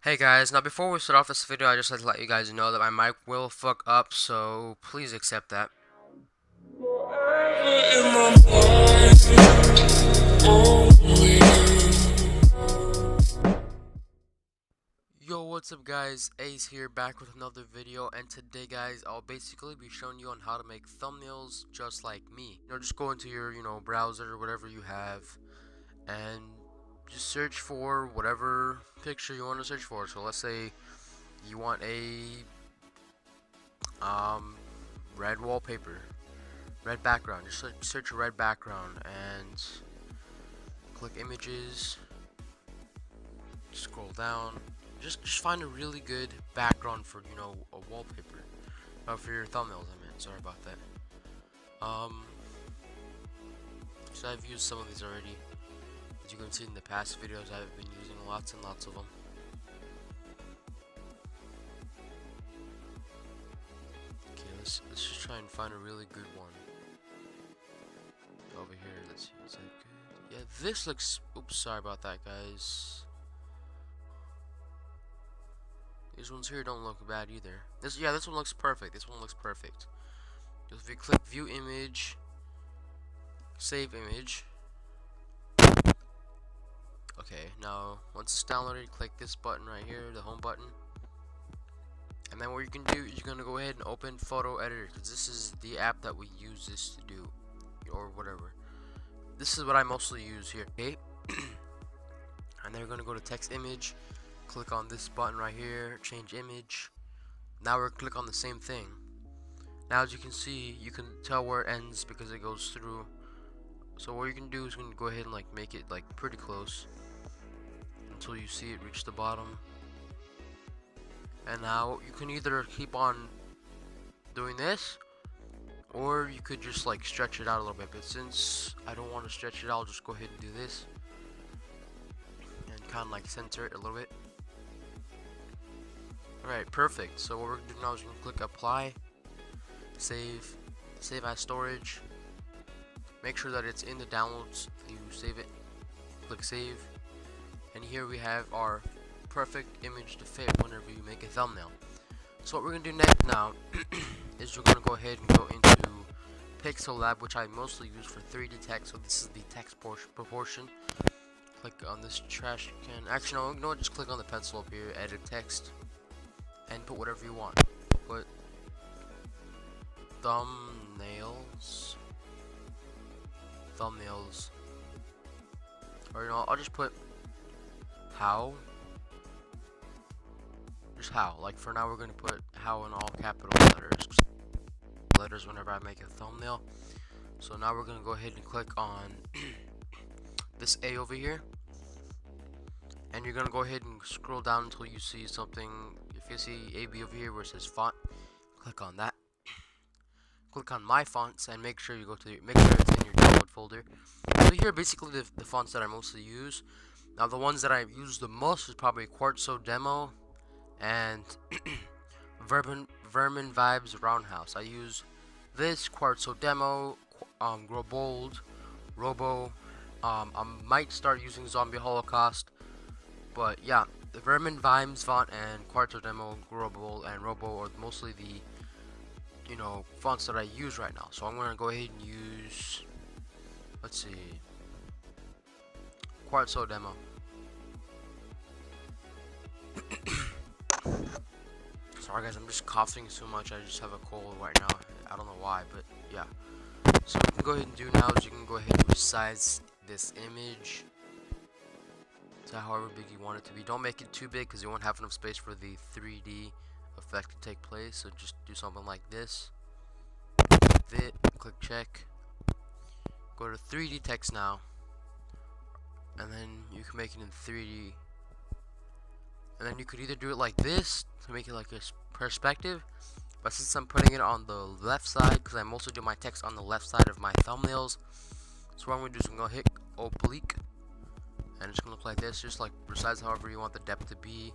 Hey guys, now before we start off this video, I just like to let you guys know that my mic will fuck up, so please accept that. Yo, what's up guys, Ace here, back with another video, and today guys, I'll basically be showing you on how to make thumbnails just like me. Just go into your, browser or whatever you have, and just search for whatever picture you want to search for. So let's say you want a red wallpaper, red background. Just search a red background and click images, scroll down, just find a really good background for a wallpaper, for your thumbnails. I mean, sorry about that. So I've used some of these already. As you can see in the past videos, I've been using lots and lots of them. Okay, let's just try and find a really good one. Over here, let's see, is that good? Yeah, this looks, oops, sorry about that guys. These ones here don't look bad either. This one looks perfect. This one looks perfect. Just if you click view image, save image. Okay, now once it's downloaded, click this button right here, the home button. And then what you can do is you're gonna go ahead and open Photo Editor, because this is the app that we use this to do, or whatever. This is what I mostly use here. Okay, and then you're gonna go to text image. Click on this button right here, change image. Now we're click on the same thing. Now as you can see, you can tell where it ends because it goes through. So what you can do is you can go ahead and like make it like pretty close until you see it reach the bottom. And now you can either keep on doing this, or you could just like stretch it out a little bit. But since I don't want to stretch it out, I'll just go ahead and do this and kind of like center it a little bit. Alright, perfect. So what we're gonna do now is we're gonna click apply, save as storage. Make sure that it's in the downloads. You save it, click save, and here we have our perfect image to fit whenever you make a thumbnail. So what we're gonna do next now is we're gonna go ahead and go into Pixel Lab, which I mostly use for 3D text. So this is the text proportion. Click on this trash can. Actually, no, you know what? Just click on the pencil up here, edit text, and put whatever you want. Put thumbnails, or I'll just put how. Just how. Like for now, we're gonna put how in all capital letters whenever I make a thumbnail. So now we're gonna go ahead and click on this A over here, and you're gonna go ahead and scroll down until you see something. If you see AB over here where it says font, click on that. Click on my fonts and make sure you go to make sure it's in your download folder. So here basically the fonts that I mostly use. Now the ones that I use the most is probably Quartzo Demo and Vermin Vibes Roundhouse. I use this Quartzo Demo, Grow Bold, Robo. I might start using Zombie Holocaust, but yeah, the Vermin Vibes font and Quartzo Demo, Grow Bold, and Robo are mostly the fonts that I use right now. So I'm gonna go ahead and use, let's see, Quartzo Demo. Sorry guys, I'm just coughing so much. I just have a cold right now. I don't know why, but yeah. So what you can go ahead and do now is you can go ahead and resize this image to however big you want it to be. Don't make it too big because you won't have enough space for the 3D effect to take place. So just do something like this. Click check. Go to 3D text now, and then you can make it in 3D. And then you could either do it like this to make it like a perspective, but since I'm putting it on the left side, because I mostly do my text on the left side of my thumbnails, so what I'm going to do is I'm going to hit oblique, and it's going to look like this, just like resize however you want the depth to be.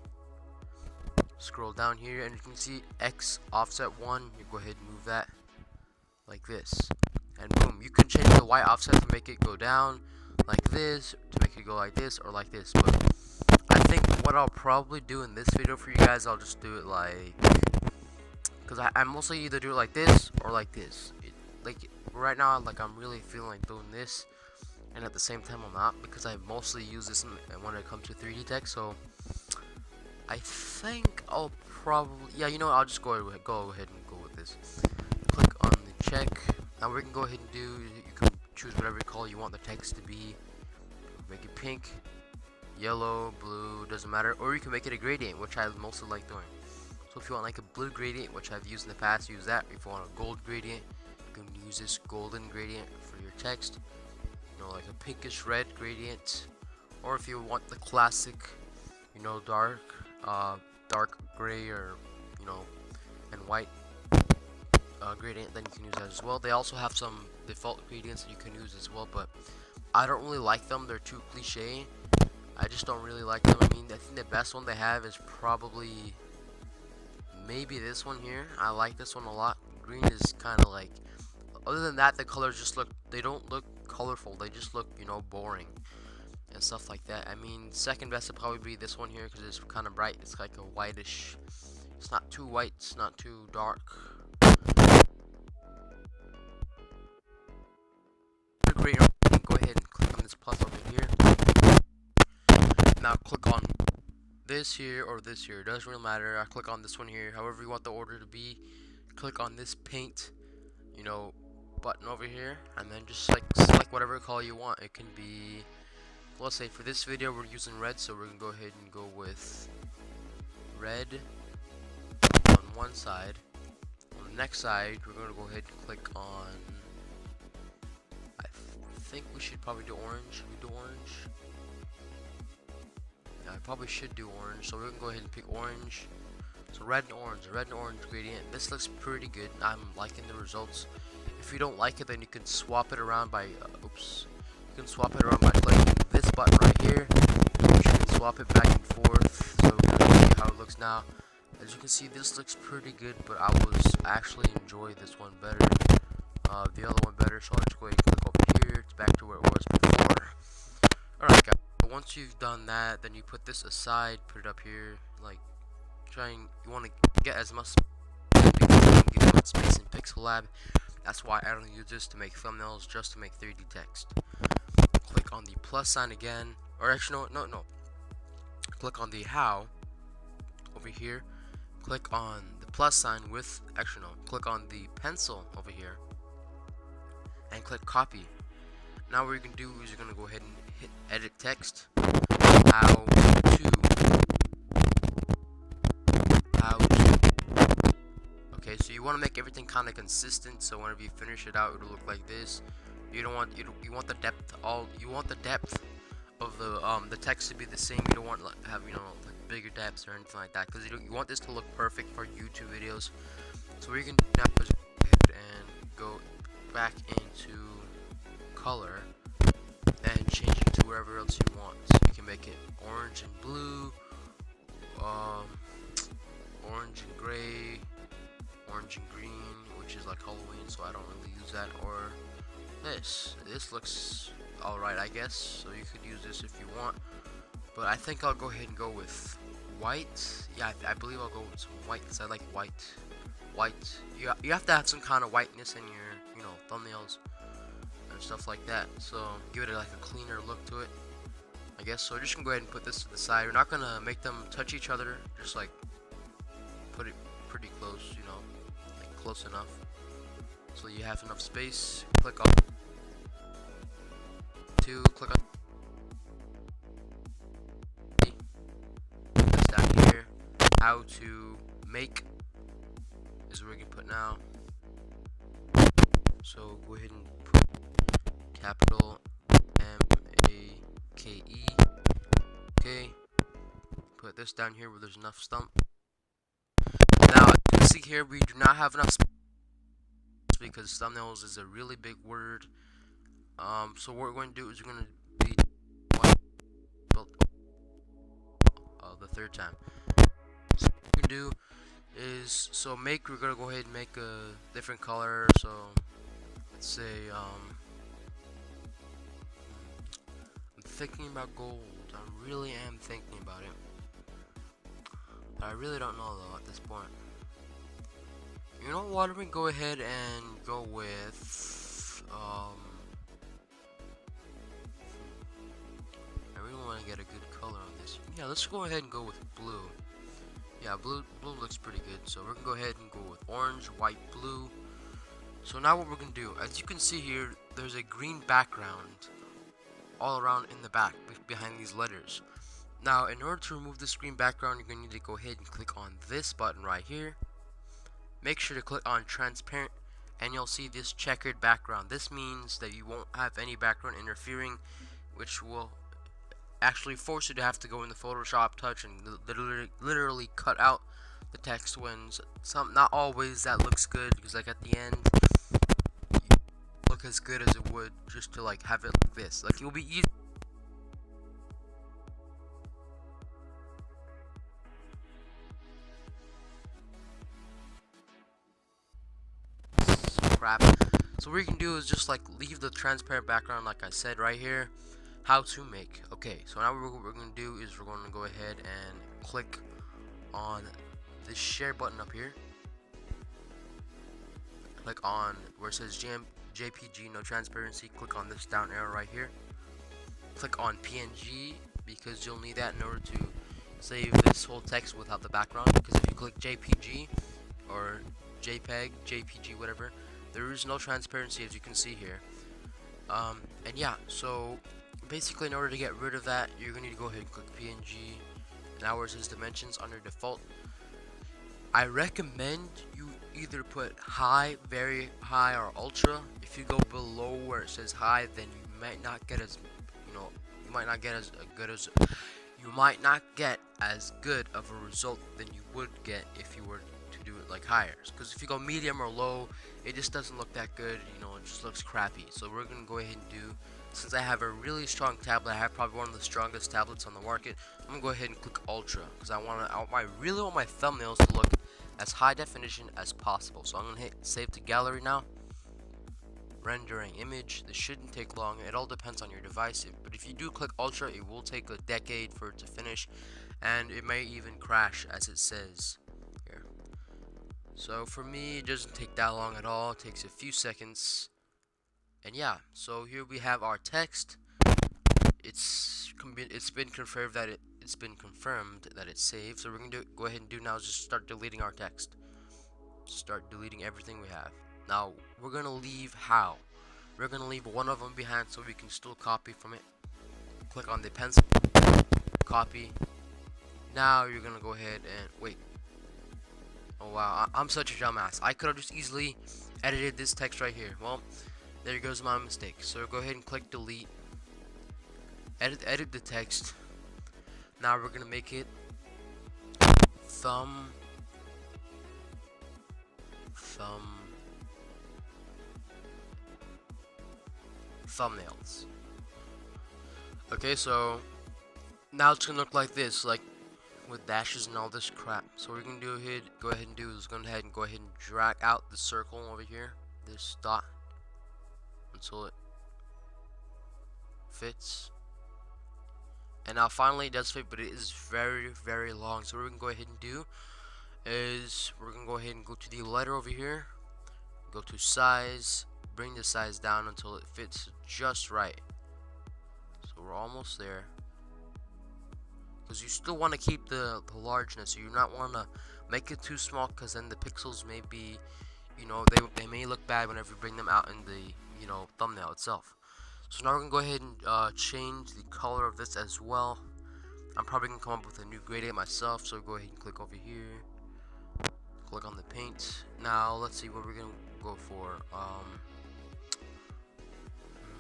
Scroll down here, and you can see X offset 1, you go ahead and move that like this, and boom, you can change the Y offset to make it go down like this, to make it go like this, or like this, but I think what I'll probably do in this video for you guys, I'll just do it like, because I mostly either do it like this or like this. Like right now, like I'm really feeling like doing this, and at the same time I'm not, because I mostly use this when it comes to 3D text. So I think I'll probably, yeah, you know what, I'll just go ahead and go with this. Click on the check. Now we can go ahead and do, you can choose whatever color you want the text to be. Make it pink, yellow, blue, doesn't matter, or you can make it a gradient, which I mostly like doing. So if you want like a blue gradient, which I've used in the past, use that. If you want a gold gradient, you can use this golden gradient for your text. You know, like a pinkish red gradient. Or if you want the classic, you know, dark gray, or you know, and white gradient, then you can use that as well. They also have some default gradients that you can use as well, but I don't really like them. They're too cliche. I just don't really like them. I mean, I think the best one they have is probably maybe this one here. I like this one a lot. Green is kind of like, other than that, the colors just look, they don't look colorful. They just look, you know, boring and stuff like that. I mean, second best would probably be this one here, because it's kind of bright. It's like a whitish, it's not too white, it's not too dark. Great. Go ahead and click on this plus over here. Now click on this here or this here, it doesn't really matter. I click on this one here, however you want the order to be. Click on this paint, you know, button over here, and then just like select whatever color you want. It can be, let's say for this video we're using red, so we're gonna go ahead and go with red on one side. On the next side we're gonna go ahead and click on, I think we should probably do orange. Should we do orange? Yeah, I probably should do orange, so we're gonna go ahead and pick orange. So red and orange gradient. This looks pretty good. I'm liking the results. If you don't like it, then you can swap it around by, you can swap it around by clicking this button right here. You can swap it back and forth. So we're gonna see how it looks now. As you can see, this looks pretty good, but I actually enjoy this one better. The other one better, so I'll just go ahead and click over here. It's back to where it was before. Alright guys, so once you've done that, then you put this aside, put it up here, like, you want to get as much space in Pixellab. That's why I don't use this to make thumbnails, just to make 3D text. Click on the plus sign again, or actually no. Click on the how over here. Click on the plus sign with, actually no, click on the pencil over here, and click copy. Now what you're gonna do is you're gonna go ahead and hit edit text. How to. Okay, so you want to make everything kind of consistent, so whenever you finish it out, it'll look like this. You don't want, you want the depth, of the text to be the same. You don't want like have, you know, like bigger depths or anything like that, because you want this to look perfect for YouTube videos. So what you can do now is go ahead and go back into color and change it to wherever else you want. So you can make it orange and blue, orange and gray, orange and green, which is like Halloween, so I don't really use that. Or this looks alright, I guess, so you could use this if you want, but I think I'll go ahead and go with white. Yeah, I believe I'll go with some white, because I like white. You have to have some kind of whiteness in your, you know, thumbnails and stuff like that, so give it like a cleaner look to it, I guess. So we're just gonna go ahead and put this to the side. We're not gonna make them touch each other, just like put it pretty close, you know, like close enough so you have enough space. Click on click on this down here. How to make is what we can put now. So go ahead and put capital M-A-K-E. Okay, put this down here where there's enough stump. Now, as you can see here, we do not have enough space because thumbnails is a really big word. So what we're going to do is we're going to be the third time. So what we can do is, so make, we're going to go ahead and make a different color. So let's say I'm thinking about gold. I really am thinking about it. I really don't know though at this point. You know what? Why don't we go ahead and go with I really want to get a good color on this. Yeah, let's go ahead and go with blue. Yeah, blue looks pretty good. So we're gonna go ahead and go with orange, white, blue. So now what we're gonna do, as you can see here, there's a green background all around in the back behind these letters. Now, in order to remove this green background, you're gonna need to go ahead and click on this button right here. Make sure to click on transparent, and you'll see this checkered background. This means that you won't have any background interfering, which will actually force you to have to go into Photoshop Touch and literally cut out the text when not always that looks good, because like at the end you look as good as it would just to like have it like this. Like it'll be easy. Crap. So what you can do is just like leave the transparent background like I said right here. How to make. Okay, so now what we're going to do is we're going to go ahead and click on this share button up here. Click on where it says JPG no transparency. Click on this down arrow right here. Click on PNG because you'll need that in order to save this whole text without the background, because if you click JPG or JPEG, JPG, whatever, there is no transparency as you can see here. And yeah, so basically in order to get rid of that, you're going to need to go ahead and click PNG. Now where it says dimensions under default, I recommend you either put high, very high, or ultra. If you go below where it says high, then you might not get as, you might not get as good as, you might not get as good of a result than you would get if you were to do it like higher. Because if you go medium or low, it just doesn't look that good, it just looks crappy. So we're going to go ahead and do, since I have a really strong tablet, I have probably one of the strongest tablets on the market, I'm going to go ahead and click ultra, because I really want my thumbnails to look as high definition as possible. So I'm going to hit save to gallery now. Rendering image. This shouldn't take long. It all depends on your device. But if you do click ultra, it will take a decade for it to finish, and it may even crash as it says here. So for me, it doesn't take that long at all. It takes a few seconds. And yeah, so here we have our text. It's been confirmed that it's been confirmed that it's saved. So we're going to go ahead and do now is just start deleting our text. Start deleting everything we have. Now we're going to leave how. We're going to leave one of them behind so we can still copy from it. Click on the pencil, copy. Now you're going to go ahead and wait. Oh wow, I'm such a dumbass. I could have just easily edited this text right here. Well, there goes my mistake. So go ahead and click delete. Edit the text. Now we're gonna make it thumbnails. Okay, so now it's gonna look like this, like with dashes and all this crap. So we're gonna go ahead and drag out the circle over here, this dot, until it fits. And now finally it does fit, but it is very, very long. So what we're gonna go ahead and do is we're gonna go ahead and go to the letter over here, go to size, bring the size down until it fits just right. So we're almost there, because you still want to keep the largeness. So you not want to make it too small, because then the pixels may be, they may look bad whenever you bring them out in the thumbnail itself. So now we're gonna go ahead and change the color of this as well. I'm probably gonna come up with a new gradient myself, so go ahead and click over here, click on the paint. Now let's see what we're gonna go for.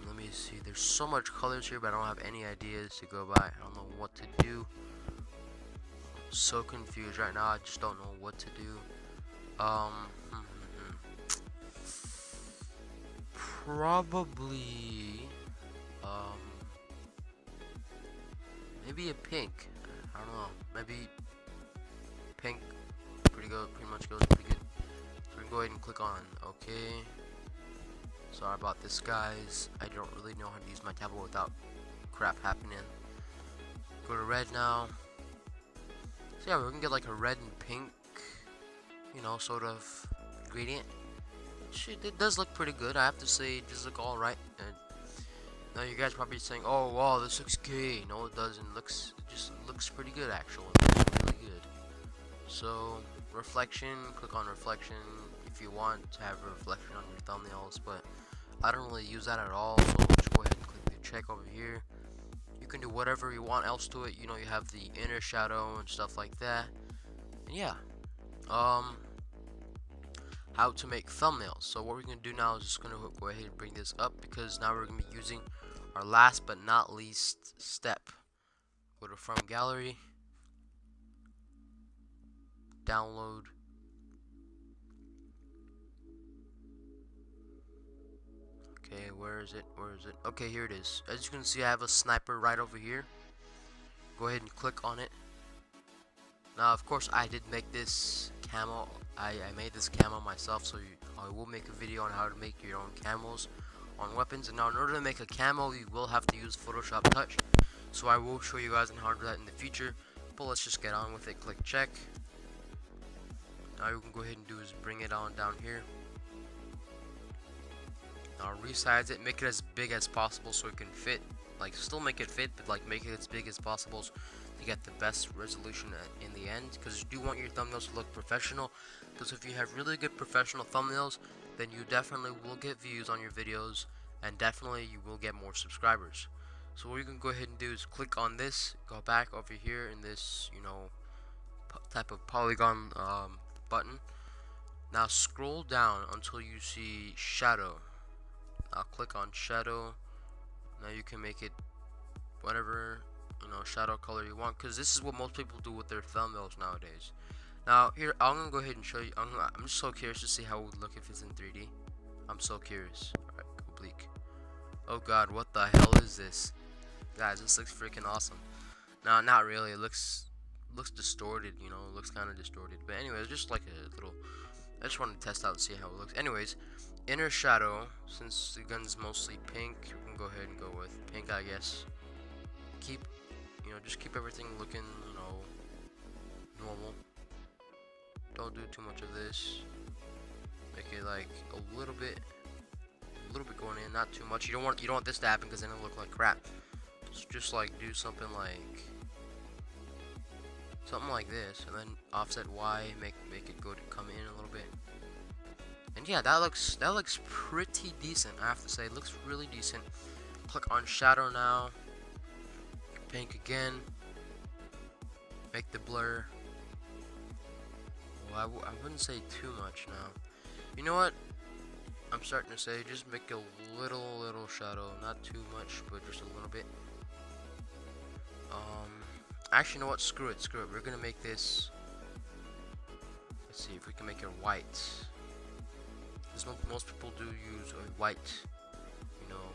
Let me see, there's so much colors here, but I don't have any ideas to go by. I don't know what to do. I'm so confused right now. I just don't know what to do. Probably maybe a pink. I don't know. Maybe pink. Pretty much goes pretty good. So we can go ahead and click on OK. Sorry about this, guys. I don't really know how to use my tablet without crap happening. Go to red now. So yeah, we're gonna get like a red and pink, you know, sort of gradient. Shit, it does look pretty good. I have to say, it does look alright. And now you guys probably saying, "Oh wow, this looks gay." No, it doesn't. It just looks pretty good actually. It looks really good. So reflection, click on reflection if you want to have a reflection on your thumbnails, but I don't really use that at all. So just go ahead and click the check over here. You can do whatever you want else to it. You know, you have the inner shadow and stuff like that. And yeah, how to make thumbnails. So what we're gonna do now is just gonna go ahead and bring this up, because now we're gonna be using our last but not least step. Go to from gallery, download. Okay, where is it? Where is it? Okay, here it is. As you can see, I have a sniper right over here. Go ahead and click on it. Now, of course, I did make this camo. I made this camo myself, so I will make a video on how to make your own camos on weapons. And now, in order to make a camo, you will have to use Photoshop Touch. So I will show you guys on how to do that in the future. But let's just get on with it. Click check. Now, you can go ahead and do is bring it on down here. Now resize it, make it as big as possible so it can fit. Like, still make it fit, but like make it as big as possible to get the best resolution in the end. Because you do want your thumbnails to look professional. Because if you have really good professional thumbnails, then you definitely will get views on your videos, and definitely you will get more subscribers. So what you can go ahead and do is click on this, go back over here in this, you know, type of polygon button. Now scroll down until you see shadow. I'll click on shadow. Now you can make it whatever, you know, shadow color you want, because this is what most people do with their thumbnails nowadays. Now here, I'm gonna go ahead and show you. I'm just so curious to see how it would look if it's in 3D. I'm so curious. Alright, oblique. Oh god, what the hell is this? Guys, this looks freaking awesome. Now, not really. It looks distorted, you know. It looks kind of distorted. But anyways, just like a little. I just wanted to test out and see how it looks. Anyways, inner shadow. Since the gun's mostly pink, we can go ahead and go with pink, I guess. Keep, you know, just keep everything looking, you know, normal. Don't do too much of this. Make it like a little bit going in, not too much. You don't want this to happen, because then it'll look like crap. Just like do something like this, and then offset Y, make it go to come in a little bit. And yeah, that looks pretty decent. I have to say, it looks really decent. Click on shadow now. Pink again. Make the blur. Well, I wouldn't say too much now. You know what? I'm starting to say just make a little shadow, not too much, but just a little bit. Actually, you know what? Screw it. We're gonna make this. Let's see if we can make it white. Most people do use a white, you know,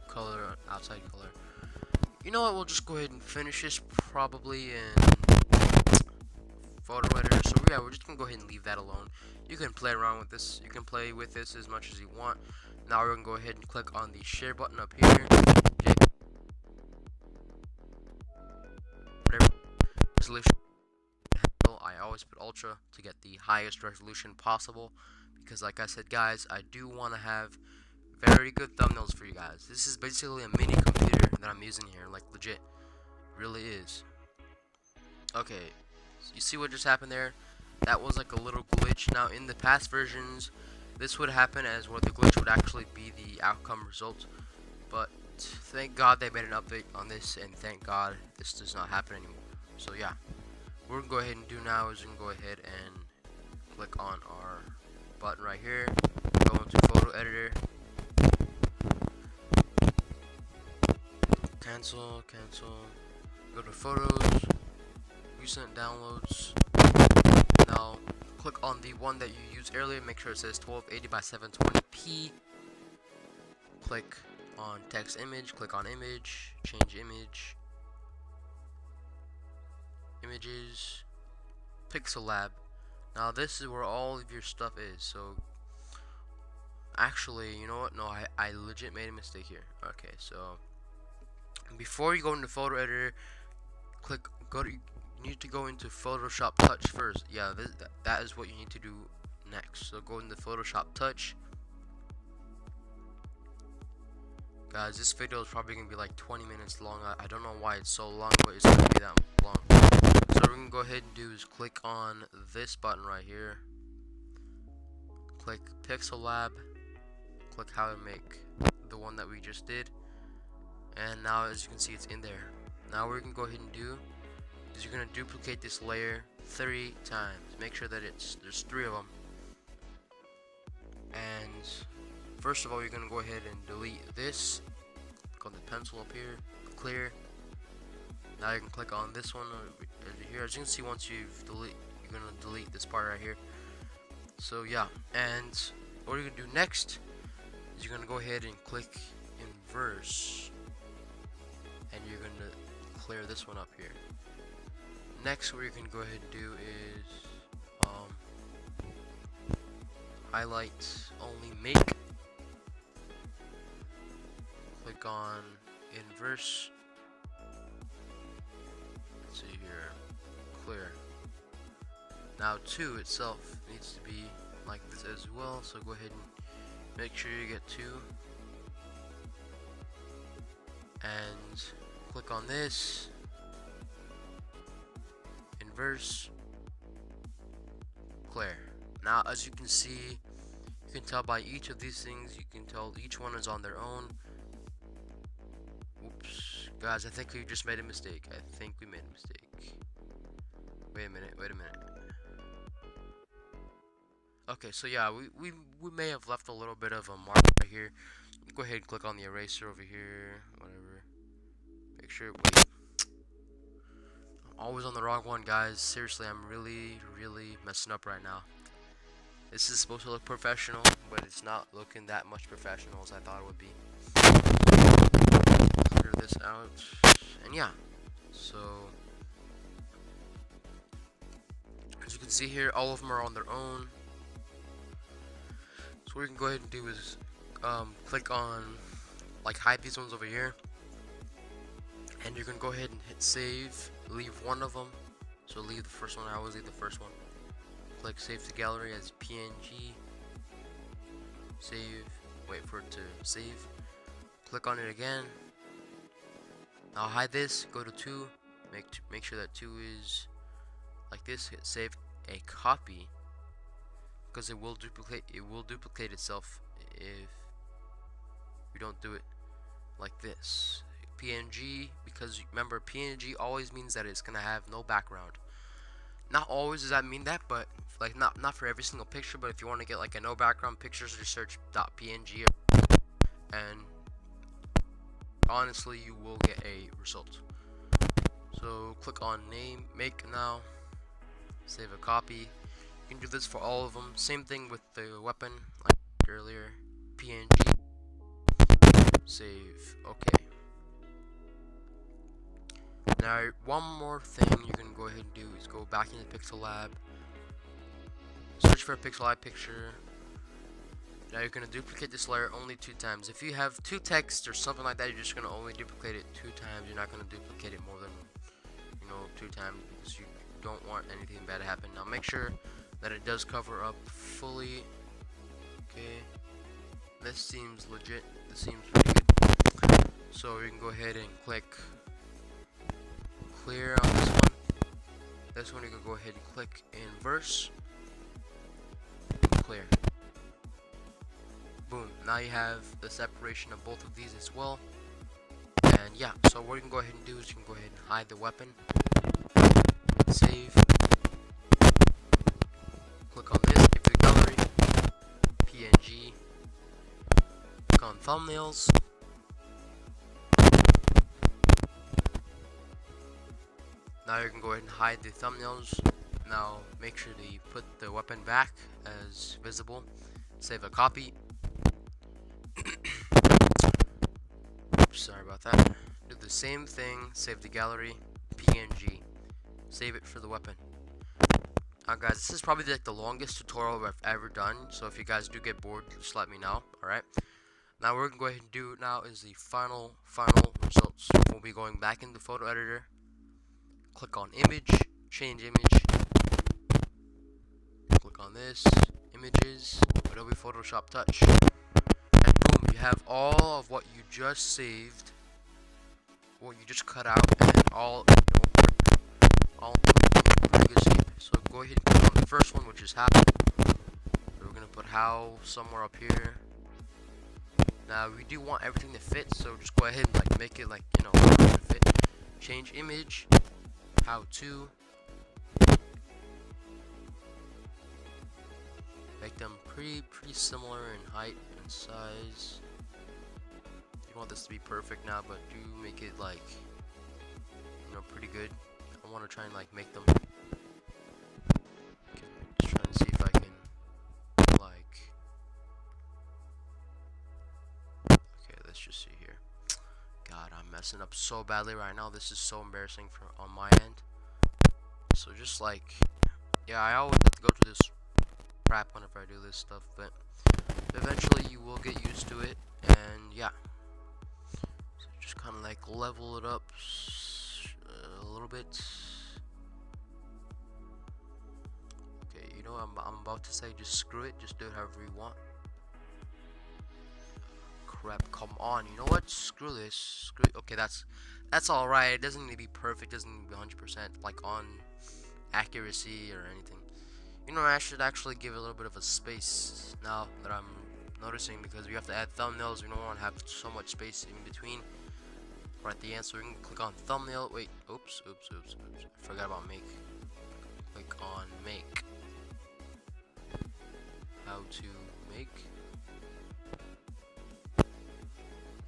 color, outside color. You know what? We'll just go ahead and finish this probably in photo editor. So yeah, we're just gonna go ahead and leave that alone. You can play around with this. You can play with this as much as you want. Now we're gonna go ahead and click on the share button up here. Resolution. I always put ultra to get the highest resolution possible, because like I said, guys, I do want to have very good thumbnails for you guys. This is basically a mini computer that I'm using here, like legit, really is. Okay, so you see what just happened there? That was like a little glitch. Now in the past versions, this would happen as where the glitch would actually be the outcome result, but thank God they made an update on this, and thank God this does not happen anymore. So yeah, what we're gonna go ahead and do now is we can go ahead and click on our button right here, go into photo editor, cancel, go to photos, recent downloads. Now click on the one that you used earlier, make sure it says 1280 by 720p. Click on text image, click on image, change image, images, Pixel Lab. Now this is where all of your stuff is. So actually, you know what? No, I legit made a mistake here. Okay, so before you go into photo editor, you need to go into Photoshop Touch first. Yeah, that is what you need to do next. So go into Photoshop Touch. Guys, this video is probably gonna be like 20 minutes long. I don't know why it's so long, but it's gonna be that long. So what we're gonna go ahead and do is click on this button right here. Click Pixel Lab. Click how to make the one that we just did. And now, as you can see, it's in there. Now what we can go ahead and do is you're gonna duplicate this layer 3 times. Make sure that there's 3 of them. And first of all, you're gonna go ahead and delete this. Click on the pencil up here, clear. Now you can click on this one over here. As you can see, once you're gonna delete this part right here. So yeah, and what you're gonna do next is you're gonna go ahead and click inverse, and you're gonna clear this one up here. Next, what you're gonna go ahead and do is highlight only make. Click on inverse. Let's see here, clear. Now 2 itself needs to be like this as well, so go ahead and make sure you get 2 and click on this, inverse, clear. Now as you can see, you can tell by each of these things, you can tell each one is on their own. Oops, guys, I think we just made a mistake. I think we made a mistake. Wait a minute. Okay, so yeah, we may have left a little bit of a mark right here. Go ahead and click on the eraser over here, whatever. Make sure, wait. I'm always on the wrong one, guys. Seriously, I'm really messing up right now. This is supposed to look professional, but it's not looking that much professional as I thought it would be. Clear this out, and yeah, so as you can see here, all of them are on their own. So what we can go ahead and do is click on, like, hide these ones over here, and you're gonna go ahead and hit save. Leave one of them, so leave the first one. I always leave the first one. Click save to gallery as PNG. Save. Wait for it to save. Click on it again. Now hide this. Go to 2. Make sure that 2 is like this. Hit save a copy, because it will duplicate itself if you don't do it like this. PNG, because remember, PNG always means that it's gonna have no background. Not always does that mean that, but like not for every single picture. But if you want to get like a no background pictures, just search .png, and honestly, you will get a result. So click on name, make now, save a copy. You can do this for all of them. Same thing with the weapon, like earlier. PNG, save. Okay. Now, one more thing you can go ahead and do is go back into Pixel Lab, search for a Pixel Lab picture. Now you're gonna duplicate this layer only 2 times. If you have 2 texts or something like that, you're just gonna only duplicate it 2 times. You're not gonna duplicate it more than 2 times, because you don't want anything bad to happen. Now make sure that it does cover up fully. Okay, this seems legit. This seems pretty good. So you can go ahead and click clear on this one. This one you can go ahead and click inverse, clear. Boom. Now you have the separation of both of these as well. And yeah, so what you can go ahead and do is you can go ahead and hide the weapon, save, click on this, give the gallery, PNG, click on thumbnails, now you can go ahead and hide the thumbnails. Now make sure that you put the weapon back as visible, save a copy. Oops, sorry about that. Do the same thing, save the gallery, PNG, save it for the weapon. Now guys, this is probably like the longest tutorial I've ever done, so if you guys do get bored, just let me know. Alright, now what we're gonna go ahead and do now is the final results. We'll be going back into photo editor, click on image, change image, click on this, images, Adobe Photoshop Touch, and boom, you have all of what you just saved, what you just cut out, and all pretty good shape. So go ahead and click on the first one, which is how. We're gonna put how somewhere up here. Now we do want everything to fit, so just go ahead and like make it like, you know, fit. Change image, how to. Make them pretty similar in height and size. You want this to be perfect now, but do make it like, you know, pretty good. I want to try and like make them. Okay, just trying to see if I can like. Okay, let's just see here. God, I'm messing up so badly right now. This is so embarrassing on my end. So just like, yeah, I always have to go through this crap whenever I do this stuff, but eventually you will get used to it, and yeah. So just kind of like level it up a little bit. Okay, you know what I'm about to say, just screw it, just do it however you want. Crap, come on, you know what, screw this, screw it. Okay, that's alright, it doesn't need to be perfect, doesn't need to be 100% like on accuracy or anything. You know, I should actually give a little bit of a space now that I'm noticing, because we have to add thumbnails. We don't want to have so much space in between or at the end. So we can click on thumbnail. Wait, oops. I forgot about make. Click on make. How to make.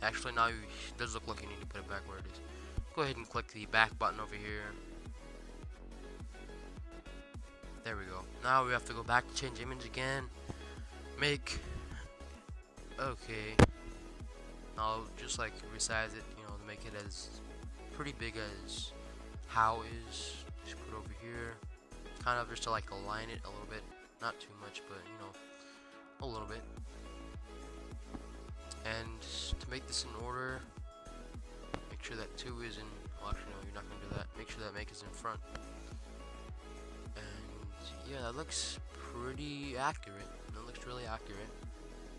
Actually, now it does look like you need to put it back where it is. Go ahead and click the back button over here. There we go. Now we have to go back to change image again. Make. Okay. I'll just like resize it, you know, to make it as pretty big as how is. Just put it over here. Kind of just to like align it a little bit. Not too much, but you know, a little bit. And to make this in order, make sure that 2 is in. Well, actually, no, you're not gonna do that. Make sure that make is in front. Yeah, that looks pretty accurate. That looks really accurate.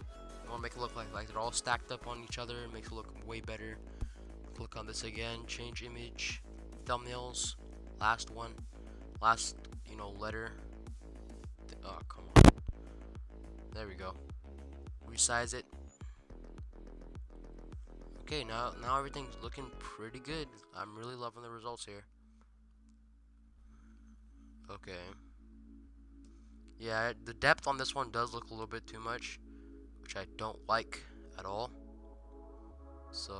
I want to make it look like they're all stacked up on each other. It makes it look way better. Click on this again. Change image. Thumbnails. Last one. Last, you know, letter. Oh, come on. There we go. Resize it. Okay, now everything's looking pretty good. I'm really loving the results here. Okay. Yeah, the depth on this one does look a little bit too much, which I don't like at all. So,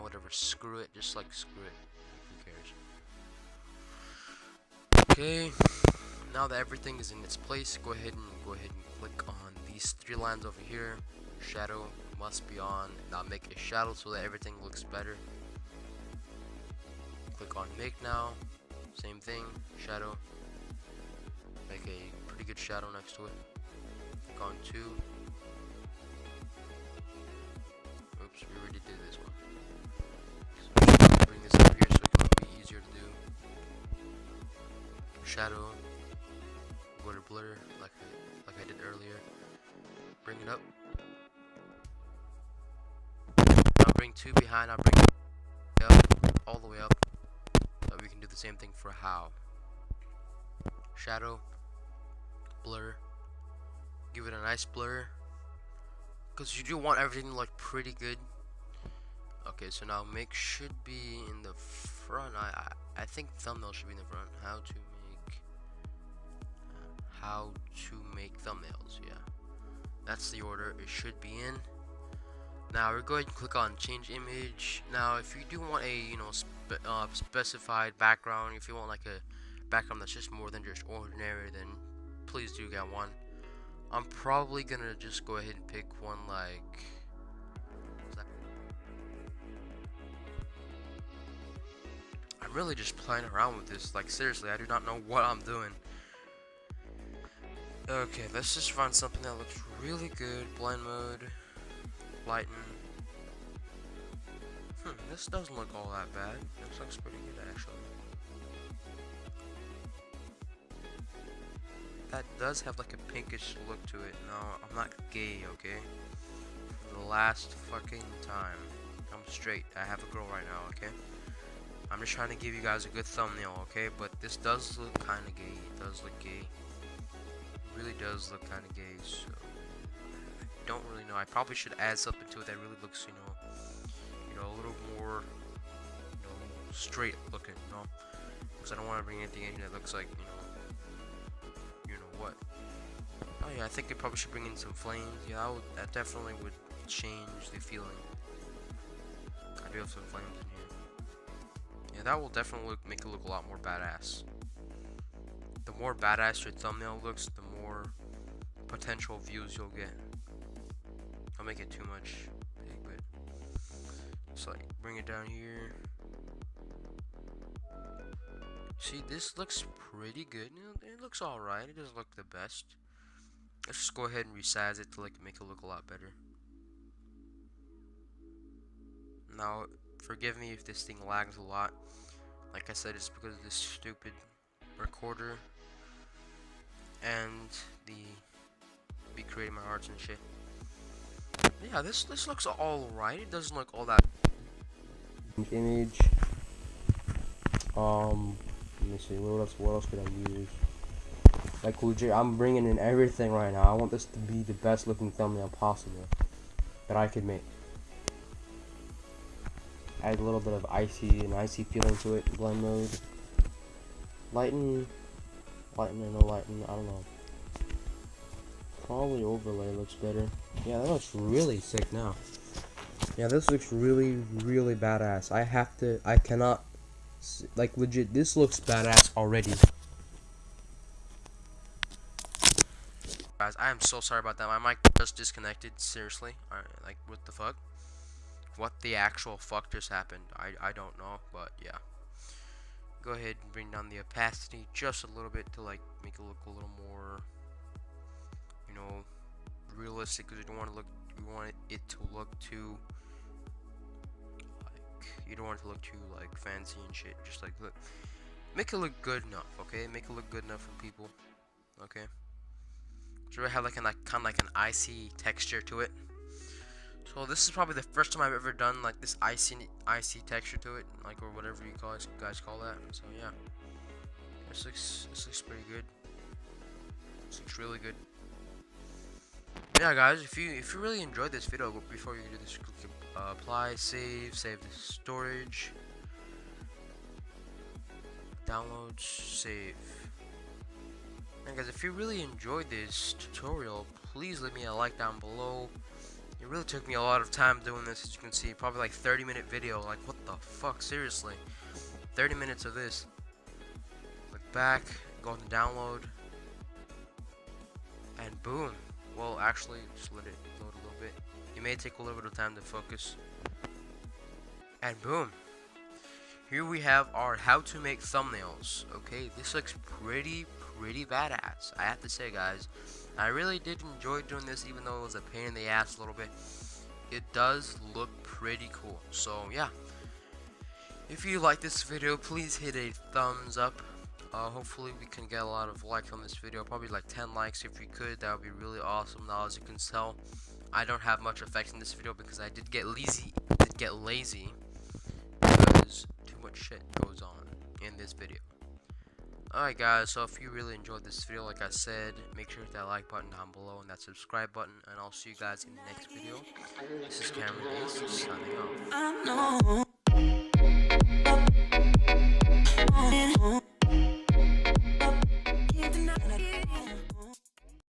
whatever, screw it, just like screw it. Who cares? Okay, now that everything is in its place, go ahead and click on these 3 lines over here. Shadow must be on. Now make a shadow so that everything looks better. Click on make now. Same thing, shadow. Make a pretty good shadow next to it. Click on 2. Oops, we already did this one. So bring this up here so it can be easier to do. Shadow. Go to blur like I did earlier. Bring it up. Now bring 2 behind. I'll bring it up, all the way up. So we can do the same thing for how. Shadow. Blur. Give it a nice blur, because you do want everything to look pretty good. Okay, so now make should be in the front. I think thumbnail should be in the front. How to make thumbnails. Yeah, that's the order it should be in. Now we're going to click on change image. Now if you do want a, you know, specified background, if you want like a background that's just more than just ordinary, then please do get one. I'm probably gonna just go ahead and pick one like, I'm really just playing around with this, like seriously, I do not know what I'm doing. Okay, let's just find something that looks really good. Blend mode, lighten. This doesn't look all that bad. This looks pretty good actually. that does have like a pinkish look to it. No, I'm not gay, okay? For the last fucking time. I'm straight. I have a girl right now, okay? I'm just trying to give you guys a good thumbnail, okay? But this does look kind of gay. It does look gay. It really does look kind of gay, so I don't really know. I probably should add something to it that really looks, a little more, straight looking, because I don't want to bring anything in that looks like, what. Oh yeah, I think I probably should bring in some flames. Yeah, that definitely would change the feeling. I do have some flames in here. Yeah, that will definitely make it look a lot more badass. The more badass your thumbnail looks, the more potential views you'll get. I'll make it too much big, but just like bring it down here. See, this looks pretty good. It looks alright. It doesn't look the best. Let's just go ahead and resize it to make it look a lot better. Now, forgive me if this thing lags a lot. Like I said, it's because of this stupid recorder and be creating my arts and shit. Yeah, this looks alright. It doesn't look all that. Image. Let me see. What else could I use? Like legit, I'm bringing in everything right now. I want this to be the best looking thumbnail possible that I could make. Add a little bit of an icy feeling to it. Blend mode. Lighten and no lighten. I don't know. Probably overlay looks better. Yeah, that looks really sick now. Yeah, this looks really, really badass. I cannot, like legit, this looks badass already. Guys, I am so sorry about that. My mic just disconnected. Seriously, like what the fuck? What the actual fuck just happened? I don't know, but yeah. Go ahead and bring down the opacity just a little bit to like make it look a little more, realistic. Because you want it to look too like, you don't want it to look too like fancy and shit. Just like make it look good enough, okay? Make it look good enough for people, okay? So I have like kind of like an icy texture to it. So this is probably the first time I've ever done like this icy texture to it, like, or whatever you guys call that. So yeah, this looks pretty good. This looks really good. Yeah, guys, if you really enjoyed this video, before you do this, click apply, save the storage, downloads, save. And guys, if you really enjoyed this tutorial, please leave me a like down below. It really took me a lot of time doing this, as you can see. Probably like 30-minute video. Like, what the fuck? Seriously. 30 minutes of this. Click back, go to download, and boom. Well, actually, just let it load a little bit. It may take a little bit of time to focus. And boom. Here we have our how to make thumbnails. Okay, this looks pretty badass, I have to say, guys. I really did enjoy doing this, even though it was a pain in the ass a little bit. It does look pretty cool. So yeah, if you like this video, please hit a thumbs up. Hopefully we can get a lot of likes on this video, probably like 10 likes if we could. That would be really awesome. Now, as you can tell, I don't have much effects in this video because I did get lazy because too much shit goes on in this video. Alright guys, so if you really enjoyed this video, like I said, make sure to hit that like button down below and that subscribe button, and I'll see you guys in the next video. This is Cameron Ace, signing off.